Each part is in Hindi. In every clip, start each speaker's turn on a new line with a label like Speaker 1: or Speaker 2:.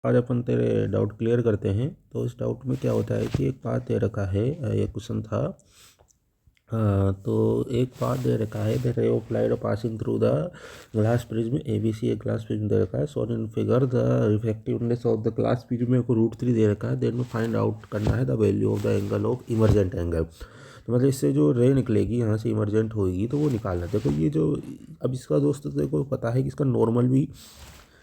Speaker 1: आज अपन तेरे डाउट क्लियर करते हैं। तो इस डाउट में क्या होता है कि एक पाथ दे रखा है, ये क्वेश्चन था। तो एक पाथ दे रखा है, the ray of light passing through the glass prism ABC, एक ग्लास प्रिज्म दे रखा है। So in figure the reflectiveness of the glass prism को √3 दे रखा है। देन में फाइंड आउट करना है the value of the angle of emergent angle. तो मतलब इससे जो रे निकलेगी यहाँ से इमरजेंट होगी तो वो निकालना। देखो ये जो अब इसका दोस्त देखो पता है कि इसका नॉर्मल भी,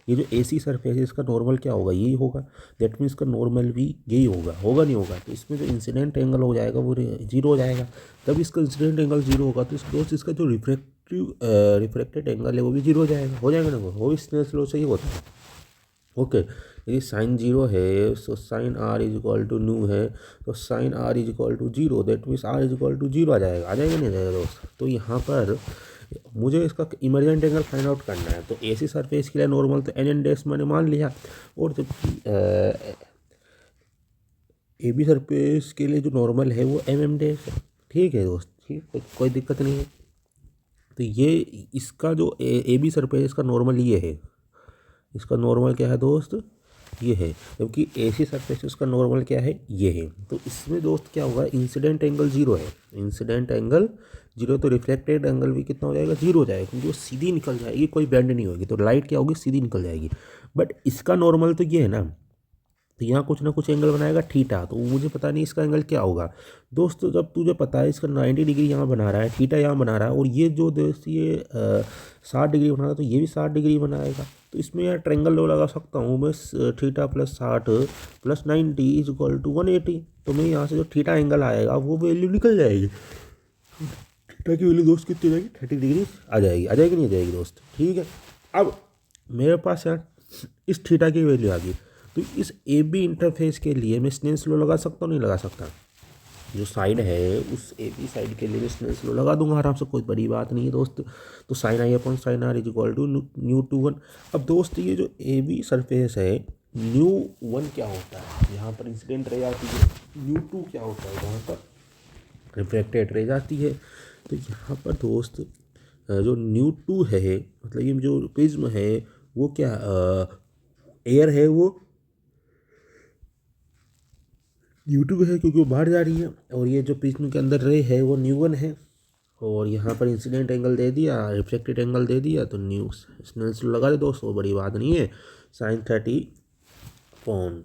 Speaker 1: ये जो AC सरफेस है इसका नॉर्मल क्या होगा, यही होगा। दैट मीन्स इसका नॉर्मल भी यही होगा, होगा नहीं होगा। तो इसमें जो इंसिडेंट एंगल हो जाएगा वो 0 हो जाएगा। तब इसका इंसिडेंट एंगल 0 होगा तो दोस्त इसका जो रिफ्रेक्टेड एंगल है वो भी 0 हो जाएगा ना। वो भी स्नेल्स लॉ से ही होता है। ओके, यदि साइन 0 है तो sine R is equal to mu है, तो sine R is equal to 0, that means R is equal to 0 आ जाएगा नहीं आ जाएगा दोस्त। तो यहाँ पर मुझे इसका इमरजेंट एंगल फाइंड आउट करना है। तो AC सरफेस के लिए नॉर्मल तो NN डैश मैंने मान लिया, और जबकि AB सरफेस के लिए जो नॉर्मल है वो MM डैश है। ठीक है दोस्त, ठीक, कोई दिक्कत नहीं है। तो ये इसका जो AB सरफेस का नॉर्मल ये है, इसका नॉर्मल क्या है दोस्त, ये है। जबकि AC सरफेस उसका नॉर्मल क्या है, ये है। तो इसमें दोस्त क्या होगा, इंसिडेंट एंगल 0 है, इंसिडेंट एंगल 0, तो रिफ्लेक्टेड एंगल भी कितना हो जाएगा, 0 हो जाएगा, क्योंकि वो सीधी निकल जाएगी, कोई बेंड नहीं होगी। तो लाइट क्या होगी, सीधी निकल जाएगी। बट इसका नॉर्मल तो ये है ना, तो यहाँ कुछ ना कुछ एंगल बनाएगा थीटा। तो मुझे पता नहीं इसका एंगल क्या होगा दोस्त। जब तुझे पता है इसका 90 डिग्री यहाँ बना रहा है, थीटा यहाँ बना रहा है, और ये जो दोस्त ये 60 डिग्री बना रहा है, तो ये भी 60 डिग्री बनाएगा। तो इसमें यार ट्रेंगल लो लगा सकता हूँ मैं, theta plus 60 plus 90 is equal to 180। तो मैं यहाँ से जो थीटा एंगल आएगा वो वैल्यू निकल जाएगी। थीटा की वैल्यू दोस्त कितनी हो जाएगी, 30 डिग्री आ जाएगी नहीं आ जाएगी दोस्त। ठीक है, अब मेरे पास यार इस थीटा की वैल्यू आ गई। तो इस AB इंटरफेस के लिए मैं स्नेल्स लॉ लगा सकता हूँ, नहीं लगा सकता। जो साइड है उस AB साइड के लिए मैं स्नेल्स लॉ लगा दूंगा आराम से, कोई बड़ी बात नहीं है दोस्त। तो sine I upon sine R is equal to √1। अब दोस्त ये जो AB सरफेस है, √1 क्या होता है, यहाँ पर इंसिडेंट रे आती है, √2 क्या होता है, यहाँ पर रिफ्लेक्टेड रे जाती है। तो यहाँ पर दोस्त जो √2 है, मतलब ये जो प्रिज्म है वो क्या एयर है, वो न्यूटन है क्योंकि वो बाहर जा रही है, और ये जो प्रिज्म के अंदर रे है वो न्यूटन है। और यहाँ पर इंसिडेंट एंगल दे दिया, रिफ्लेक्टेड एंगल दे दिया, तो न्यू स्नेल्स लगा दे दोस्तों, बड़ी बात नहीं है। Sine 30 upon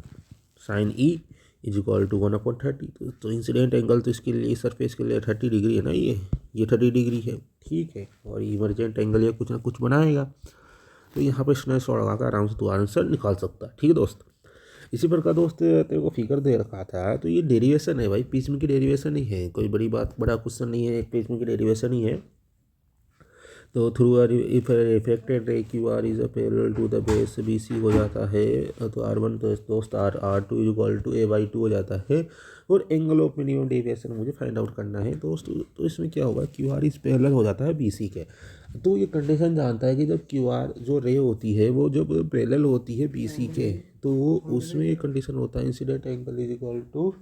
Speaker 1: sine E is equal to 1/30। तो इंसिडेंट एंगल तो इसके लिए, इस सरफेस के लिए 30 डिग्री है ना, ये 30 डिग्री है। ठीक है, और इमरजेंट एंगल ये कुछ ना कुछ बनाएगा। तो यहाँ पर स्नेल्स लॉ लगा कर आराम से तू आंसर निकाल सकता है। ठीक है दोस्त, इसी प्रकार दोस्त तेरे को फिगर दे रखा था, तो ये डेरिवेशन है भाई, प्रिज्म की डेरिवेशन ही है, कोई बड़ा क्वेश्चन नहीं है, एक प्रिज्म की डेरिवेशन ही है। तो through if reflected ray QR is a parallel to the base BC हो जाता है, तो R1 तो दोस्त R2 is equal to A/2 हो जाता है। और एंगल ऑफ मिनिमम डेविएशन मुझे फाइंड आउट करना है दोस्त। तो इसमें क्या होगा, QR इज पैरेलल हो जाता है BC के। तो ये कंडीशन जानता है कि जब QR जो रे होती है वो जब पैरेलल होती है BC के, तो वो उसमें एक कंडीशन होता है, incident angle is equal to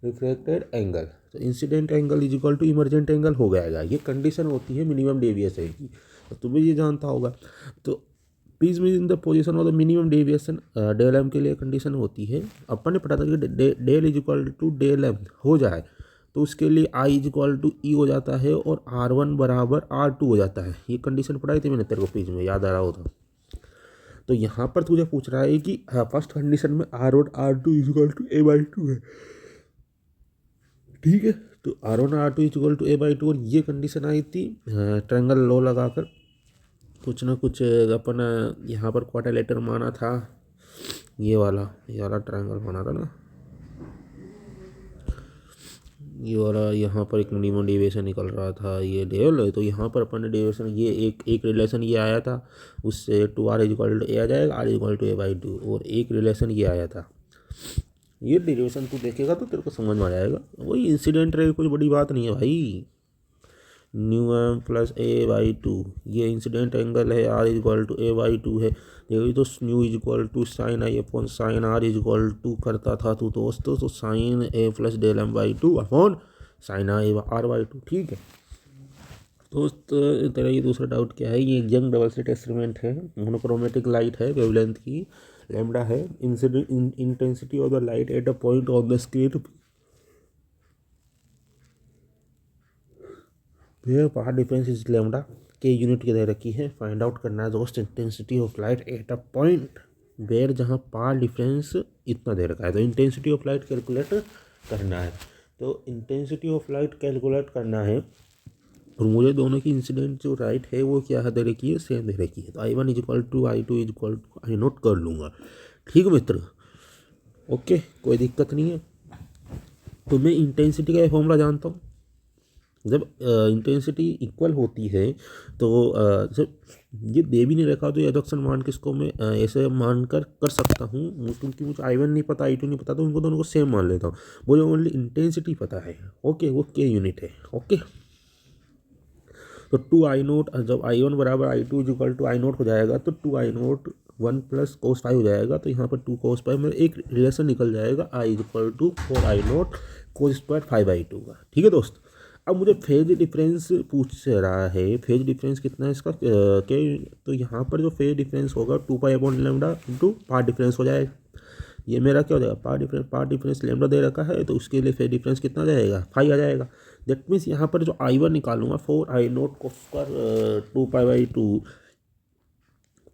Speaker 1: reflected angle. तो incident angle is equal to emergent angle हो जाएगा। ये कंडीशन होती है मिनिमम डेविएशन की, तो तुम्हें ये जानता होगा। तो prism in the position of the minimum deviation, del M के लिए कंडीशन होती है। अपन ने पता था कि del is equal to del M हो जाए, तो उसके लिए I is equal to E हो जाता है, और R1 बराबर R2 हो जाता है। ये कंडीशन पढ़ाई थी मैंने तेरे को प्रिज्म में, याद आ रहा हो तो यहाँ पर तुझे पूछ रहा है कि फर्स्ट कंडीशन में R1 R2 is equal to A/2 है। ठीक है, तो R1 R2 is equal to A/2, और ये कंडीशन आई थी ट्रायंगल लॉ लगाकर। कुछ ना कुछ अपन यहाँ पर क्वाड्रिलेटरल माना था, ये वाला ट्रायंगल माना था ना, ये वाला। यहाँ पर एक मिनिमम डेविएशन निकल रहा था, ये डेल है। तो यहाँ पर अपन ने डेविएशन, ये एक रिलेशन ये आया था, उससे 2R is equal to A आ जाएगा, R is equal to A/2, और एक रिलेशन ये आया था। ये डेरिवेशन तू देखेगा तो तेरे को समझ में आ जाएगा। वही इंसिडेंट रे, कोई बड़ी बात नहीं है भाई। न्यू प्लस A/2, ये इंसिडेंट एंगल है, R is equal to A/2 है। देखो तो mu is equal to sine I upon sine R is equal to करता था तू दोस्तों, तो sine A plus del M/2 upon sine R/2। ठीक है दोस्त, तेरा ये दूसरा डाउट क्या है, ये यंग डबल स्लिट एक्सपेरिमेंट है, मोनोक्रोमेटिक लाइट है वेवलेंथ की, लैम्डा है intensity of the light at a point on the screen where path difference is lambda के यूनिट की दे रखी है। फाइंड आउट करना है दोस्त intensity of light at a point where जहाँ पाथ डिफरेंस इतना दे रखा है। तो इंटेंसिटी ऑफ लाइट कैलकुलेट करना है। तो इंटेंसिटी ऑफ लाइट कैलकुलेट करना है और मुझे दोनों की इंसिडेंट जो राइट है वो क्या दे रखी है, सेम दे रखी है। तो I1 is equal to I2 is equal to I note कर लूँगा। ठीक है मित्र, ओके, कोई दिक्कत नहीं है। तो मैं इंटेंसिटी का फॉर्मूला जानता हूँ। जब इंटेंसिटी इक्वल होती है तो जब ये दे भी नहीं रखा तो एडक्शन मान के इसको मैं ऐसे मान कर सकता हूँ, क्योंकि मुझे I1 नहीं पता I2 नहीं पता, तो उनको दोनों को सेम मान लेता हूँ। मुझे ओनली इंटेंसिटी पता है, ओके, वो के यूनिट है। ओके, तो 2I0 जब I1 बराबर I2 is equal to I0 हो जाएगा तो 2I0 1 प्लस कोस 5 हो जाएगा। तो यहाँ पर 2 कोस 5 में एक रिलेशन निकल जाएगा I is equal to 4I0 cos square 5/2 का। ठीक है दोस्त, अब मुझे फेज डिफरेंस पूछ रहा है। फेज डिफरेंस कितना है इसका के, तो यहाँ पर जो फेज डिफरेंस होगा 2π/λ इंटू पाथ डिफरेंस हो जाएगा। ये मेरा क्या हो जाएगा, पाथ डिफरेंस लैम्डा दे रखा है, तो उसके लिए फेज डिफरेंस कितना आ जाएगा, 5 आ जाएगा। दैट मीन्स यहाँ पर जो I1 निकालूंगा 4I0 को स्क्वायर 2π/2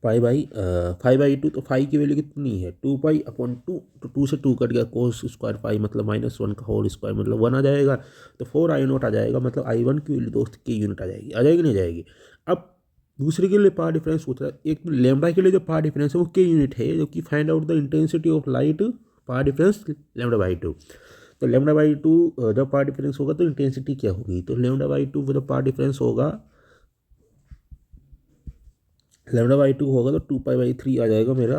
Speaker 1: 5/2, तो 5 की वैल्यू कितनी है 2π/2, तो 2 से 2 कट गया, कोस स्क्वायर 5 मतलब -1 का होल स्क्वायर मतलब 1 आ जाएगा। तो 4I0 आ जाएगा, मतलब I1 की वैल्यू दोस्त की यूनिट आ जाएगी। आ जाएगी नहीं जाएगी। अब दूसरे के लिए पाथ डिफरेंस पूछ रहा है। एक लैम्डा के लिए जो पाथ डिफरेंस है वो के यूनिट है, जो कि find out the intensity of light path difference λ/2। तो λ/2 जब पाथ डिफरेंस होगा तो इंटेंसिटी क्या होगी, तो λ/2 जब पाथ डिफरेंस होगा λ/2 होगा तो 2π/3 आ जाएगा मेरा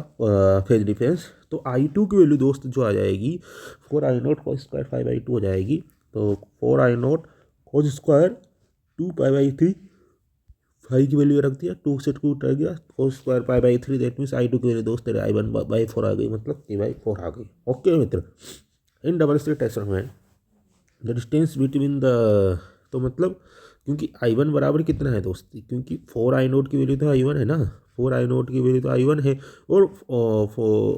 Speaker 1: फेज डिफरेंस। तो I2 की वैल्यू दोस्त जो आ जाएगी 4I0 कोस स्क्वायर 5/2 हो जाएगी। तो 4I0 कोस स्क्वायर 2π/3, 5 की वैल्यू रख दिया, 2 से 2 रह गया, cos square 5/3। That means I2 की वैल्यू दोस्त तेरे I1/4 आ गई, मतलब K/4 आ गई। Okay Mitra, in double slit experiment the distance between the, तो मतलब क्योंकि I1 बराबर कितना है दोस्त, क्योंकि 4I0 की वैल्यू तो I1 है ना, 4I0 की वैल्यू तो I1 है, और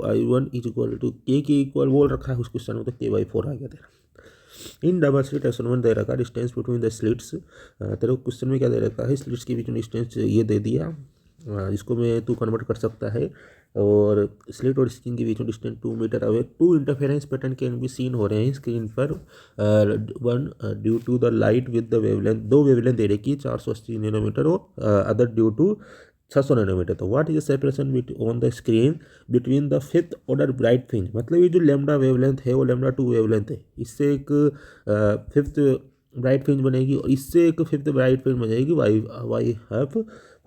Speaker 1: I1 इज इक्वल टू के इक्वल बोल रखा है उस क्वेश्चन में, तो K/4 आ गया तेरा। इन डबल स्लिट एक्सपेरिमेंट दे रखा है डिस्टेंस बिटवीन द स्लिट्स, तेरे को क्वेश्चन में क्या दे रखा है, स्लिट्स के बीच में डिस्टेंस ये दे दिया। इसको मैं तू कन्वर्ट कर सकता है, और स्लिट और स्क्रीन के बीच में distance 2 metre away. 2 interference pattern can be seen हो रहे हैं स्क्रीन पर, one due to the light with the wavelength, 2 wavelength दे रखी 480 नैनोमीटर, और अदर ड्यू टू 600 नैनोमीटर। तो what is the separation on the screen between the fifth order bright fringe, मतलब ये जो लैम्डा वेवलेंथ है वो λ/2 वेवलेंथ है, इससे एक फिफ्थ ब्राइट फ्रिंज बनेगी और इससे एक फिफ्थ ब्राइट फ्रिंज बनेगी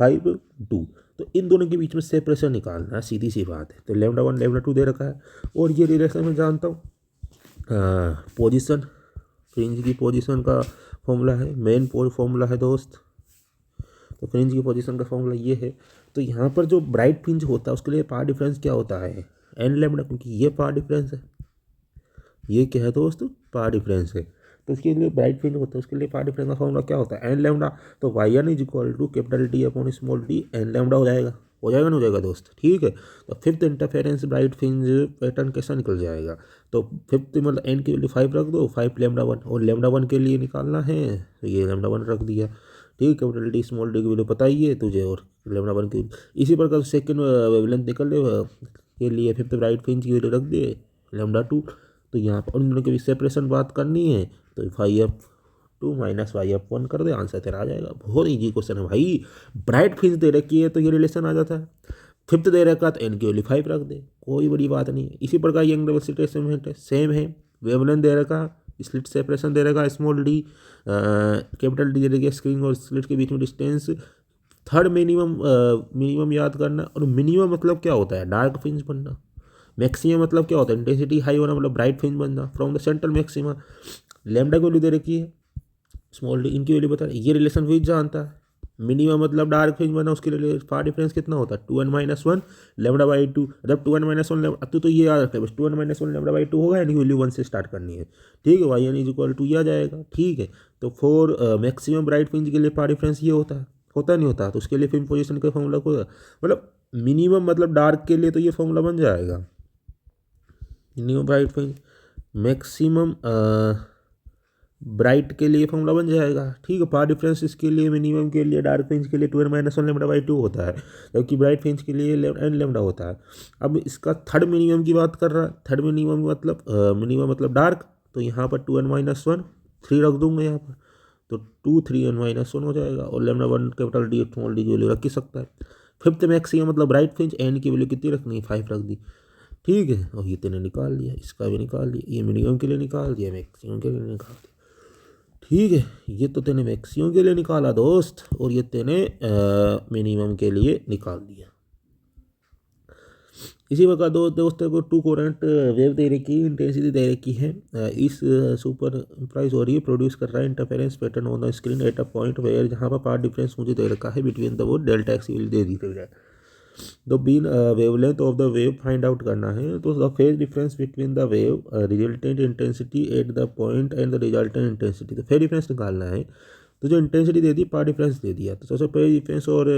Speaker 1: y/5/2। तो इन दोनों के बीच में सेपरेशन निकालना है, सीधी सी बात है। तो λ1 λ2 दे रखा है, और ये रिलेशन मैं जानता हूँ पोजीशन, फ्रिंज की पोजीशन का फॉर्मूला है, मेन फॉर्मूला है दोस्त। तो फ्रिंज की पोजीशन का फॉर्मूला ये है। तो यहाँ पर जो ब्राइट फ्रिंज होता है उसके लिए पाथ डिफरेंस क्या होता है, n λ, क्योंकि ये पाथ डिफरेंस है, ये क्या है दोस्त, पाथ डिफरेंस है। तो उसके लिए ब्राइट फ्रिंज होता है, उसके लिए पाथ डिफरेंस का फॉर्मूला क्या होता है, n λ। तो y1 इज इक्वल टू D/स्मॉल d n λ हो जाएगा, हो जाएगा ना, हो जाएगा दोस्त। ठीक है, तो fifth interference bright fringe pattern कैसा निकल जाएगा, तो फिफ्थ मतलब n की वैल्यू 5 रख दो, 5 λ1, और λ1 के लिए निकालना है तो ये λ1 रख दिया। ठीक है, D/स्मॉल d की वैल्यू पता ही है तुझे, और λ1 की इसी प्रकार सेकेंड वेवलेंथ निकल ले के लिए फिफ्थ ब्राइट फ्रिंज की वैल्यू रख दे λ2। तो यहाँ पर उन दोनों के बीच सेपरेशन बात करनी है, तो y/2 - y/1 कर दे, आंसर तेरा आ जाएगा। बहुत इजी क्वेश्चन है भाई। ब्राइट फ्रिंज दे रखी है तो ये रिलेशन आ जाता है, फिफ्थ दे रखा तो n की वैल्यू 5 रख दे, कोई बड़ी बात नहीं है। इसी प्रकार young double slit experiment same है, वेवलेंथ दे रखा, स्लिट सेपरेशन दे रखा स्मॉल d, कैपिटल D दे रखी, स्क्रीन और स्लिट के बीच में डिस्टेंस। थर्ड मिनिमम याद करना, और मिनिमम मतलब क्या होता है, डार्क फ्रिंज बनना। मैक्सिमम मतलब क्या होता है, इंटेंसिटी हाई होना, मतलब ब्राइट फ्रिंज बनना from the central maxima. Lambda की वैल्यू दे रखी है, स्मॉल डी, इनकी वैल्यू बता रही है, ये रिलेशन भी जानता है। मिनिमम मतलब डार्क फ्रिंज बना, उसके लिए पाथ डिफरेंस कितना होता है 2n - 1 λ/2। जब 2n - 1 अब तो ये याद रखते हैं बस, 2n - 1 λ/2 होगा, यानी वैल्यू 1 से स्टार्ट करनी है। ठीक है, yn इज इक्वल टू ये आ जाएगा। ठीक है, तो फॉर मैक्सिमम ब्राइट फ्रिंज के लिए पाथ डिफरेंस ये होता है, होता नहीं होता, तो उसके लिए फिल्म पोजीशन का फॉर्मूला को मतलब मिनिमम मतलब डार्क के लिए तो ये फॉर्मूला बन जाएगा, minimum bright fringe, maximum bright के लिए फॉर्मूला बन जाएगा। ठीक है, पावर डिफरेंस इसके लिए मिनिमम के लिए डार्क फ्रिंज के लिए 2n-1 λ/2 होता है, जबकि ब्राइट फ्रिंज के लिए n λ होता है। अब इसका थर्ड मिनिमम की बात कर रहा है, थर्ड मिनिमम मतलब मिनिमम मतलब डार्क, तो यहाँ पर 2n-1 3 रख दूंगा यहाँ पर, तो 2 3n-1 हो जाएगा, और λ1 कैपिटल डी स्मॉल डी की वैल्यू रख ही सकता है। फिफ्थ मैक्सिमम मतलब ब्राइट फ्रिंज, एन की वैल्यू कितनी रखनी है, 5 रख दी। ठीक है, और ये तेने निकाल लिया, इसका भी निकाल लिया, ये मिनिमम के लिए निकाल दिया, मैक्सिमम के लिए निकाल दिया। ठीक है, ये तो तेने मैक्सिमम के लिए निकाला दोस्त, और ये तेने मिनिमम के लिए निकाल दिया। इसी प्रकार दोस्तों को टू कोरेंट वेव दे रखी, इंटेंसिटी दे रखी है, इस सुपर इम्प्राइज हो रही है, प्रोड्यूस कर रहा है interference pattern on the screen at a point where, जहाँ पर पार्ट डिफरेंस मुझे दे रखा है बिटवीन द वो डेल्टा एक्स दे दी गई है। The beam wavelength of the wave find out करना है, तो the phase difference between the wave resultant intensity at the point and the resultant intensity, तो फेज डिफरेंस निकालना है। तो जो इंटेंसिटी दे दी, पावर डिफरेंस दे दिया, तो सबसे फेज डिफरेंस और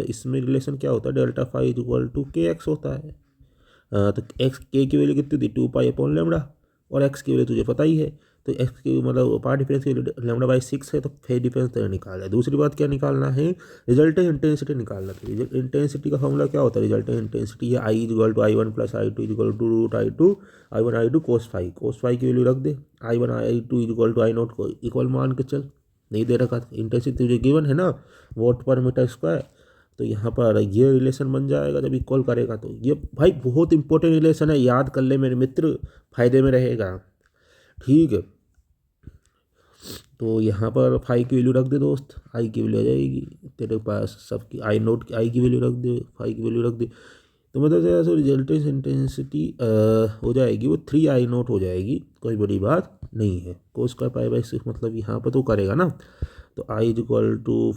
Speaker 1: इसमें रिलेशन क्या होता है, डेल्टा फाई इक्वल टू के एक्स होता है। तो एक्स के की वैल्यू कितनी थी, 2π/λ, और एक्स की वैल्यू तुझे पता ही है, तो एक्स की मतलब पार्ट डिफरेंस की λ/6 है, तो फेज डिफरेंस तेरे निकाला है। दूसरी बात क्या निकालना है, रिजल्टेंट इंटेंसिटी निकालना है। इंटेंसिटी का फॉर्मूला क्या होता है, रिजल्टेंट इंटेंसिटी है I=I1 + I2 = √I2 I1 I2 cos phi की वैल्यू रख दे, I1 I2 = I0 को इक्वल मान के चल, नहीं दे रखा, इंटेंसिटी तुझे गिवन है ना, वॉट पर मीटर स्क्वायर, तो यहाँ पर ये रिलेशन बन जाएगा जब इक्वल करेगा, तो ये भाई बहुत इंपॉर्टेंट रिलेशन है, याद कर ले मेरे मित्र, फायदे में रहेगा। ठीक है, तो यहाँ पर फाई की वैल्यू रख दे दोस्त, आई की वैल्यू आ जाएगी तेरे पास, सबकी I0 की आई की वैल्यू रख दे, फाई की वैल्यू रख दे, तो मतलब जैसे रिजल्टेंट इंटेंसिटी हो जाएगी वो 3I0 हो जाएगी, कोई बड़ी बात नहीं है। कोस का π/6 मतलब यहाँ पर तो करेगा ना, तो I =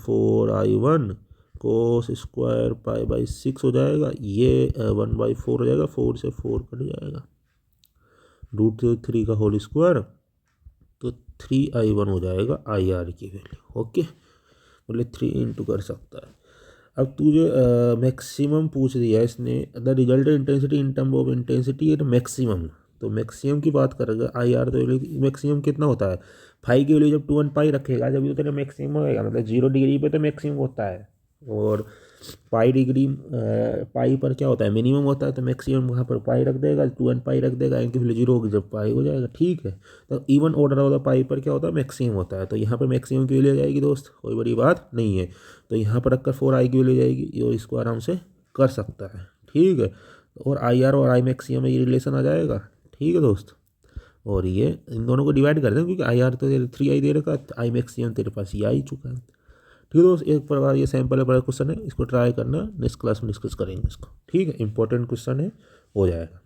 Speaker 1: 4I1 कोस स्क्वायर π/6 हो जाएगा, ये 1/4 हो जाएगा, 4 से 4 कट जाएगा, √3 का होल स्क्वायर, तो 3I1 हो जाएगा IR की वैल्यू। ओके, बोले 3 इंटू कर सकता है। अब तुझे मैक्सिमम पूछ दिया इसने, the resultant intensity in term of intensity at maximum, तो मैक्सिमम की बात करेगा IR, तो मैक्सिमम कितना होता है, फाई की वैल्यू जब 2n π रखेगा जब तो तेरा मैक्सिमम होएगा, मतलब 0 डिग्री पे तो मैक्सिमम होता है, और पाई डिग्री पाई पर क्या होता है, मिनिमम होता है, तो मैक्सिमम वहाँ पर पाई रख देगा, 2n π रख देगा, इनकी वैल्यू 0 होगी जब पाई हो जाएगा। ठीक है, तो इवन ऑर्डर ऑफ द पाई पर क्या होता है, मैक्सिमम होता है, तो यहाँ पर मैक्सिमम की वैल्यू जाएगी दोस्त, कोई बड़ी बात नहीं है, तो यहाँ पर रखकर 4I की वैल्यू जाएगी, और इसको आराम से कर सकता है। ठीक है, और IR और I मैक्सिमम में ये रिलेशन आ जाएगा। ठीक है दोस्त, और ये इन दोनों को डिवाइड कर दें, क्योंकि IR तो 3I दे रखा, I मैक्सिमम तेरे पास ये आ ही चुका है। ठीक है दोस्त, एक प्रकार ये सैम्पल है, क्वेश्चन है, इसको ट्राई करना, नेक्स्ट क्लास में डिस्कस करेंगे इसको। ठीक है, इंपॉर्टेंट क्वेश्चन है, हो जाएगा।